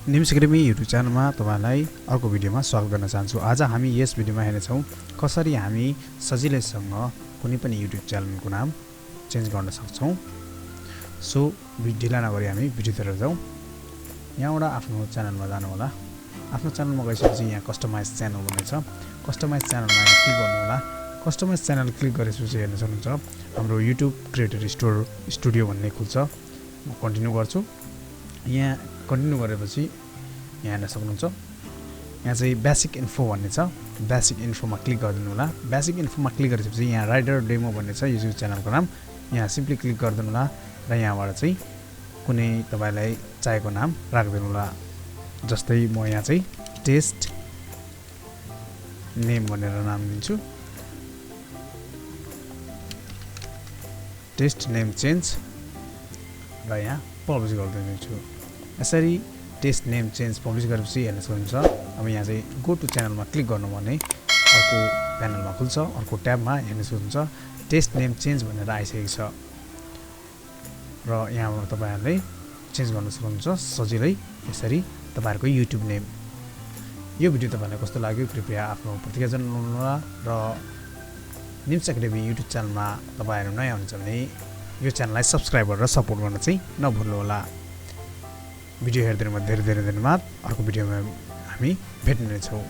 निम्सक्रेमी YouTube च्यानलमा तपाईलाई अर्को भिडियोमा स्वागत गर्न चाहन्छु। आज हामी यस भिडियोमा हेर्नेछौँ कसरी हामी सजिलैसँग कुनै पनि युट्युब च्यानलको नाम चेन्ज गर्न सक्छौं। सो ढिला नगरी हामी भिडियोतिर जाउँ। यहाँबाट आफ्नो च्यानलमा जानु होला। आफ्नो च्यानलमा गएपछि यहाँ कस्टमाइज च्यानल भन्ने छ। कस्टमाइज च्यानलमा क्लिक गर्नु होला। कस्टमाइज च्यानल क्लिक गरेपछि हेर्न सक्नुहुन्छ हाम्रो युट्युब क्रिएटर स्टुडियो भन्ने खुल्छ। म कन्टिन्यु गर्छु। यहाँ कन्टिन्यु गरेपछि यहाँ हेर्न सक्नुहुन्छ यहाँ चाहिँ बेसिक इन्फो भन्ने छ। बेसिक इन्फोमा क्लिक गरिदिनु होला। बेसिक इन्फोमा क्लिक गरेपछि यहाँ राइडर डेमो भन्ने छ युट्युब च्यानलको नाम। यहाँ सिम्पली क्लिक गरिदिनु होला र यहाँबाट चाहिँ कुनै तपाईलाई चाहेको नाम राख्दिनु होला। जस्तै म यहाँ चाहिँ टेस्ट नेम भनेर नाम दिन्छु। टेस्ट नेम चेन्ज र यहाँ पब्लिस गरिदिन्छु। यसरी टेस्ट नेम चेन्ज पब्लिस गरेपछि हेर्न सक्नुहुन्छ अब यहाँ चाहिँ गो टु च्यानलमा क्लिक गर्नु भने अर्को प्यानलमा खुल्छ। अर्को ट्याबमा हेर्न सक्नुहुन्छ टेस्ट नेम चेन्ज भनेर आइसकेको छ र यहाँबाट तपाईहरुले चेन्ज गर्न सक्नुहुन्छ सजिलै यसरी तपाईहरुको युट्युब नेम। यो भिडियो तपाईलाई कस्तो लाग्यो कृपया आफ्नो प्रतिक्रिया जनाउनु होला र निम्स एकाडेमी युट्युब च्यानलमा तपाईहरु नयाँ हुनुहुन्छ भने यो च्यानललाई सब्स्क्राइब गरेर सपोर्ट गर्न चाहिँ नभुल्नु होला। भिडियो हेर्दिनुमा धेरै धेरै धन्यवाद। अर्को भिडियोमा हामी भेट्ने छौं।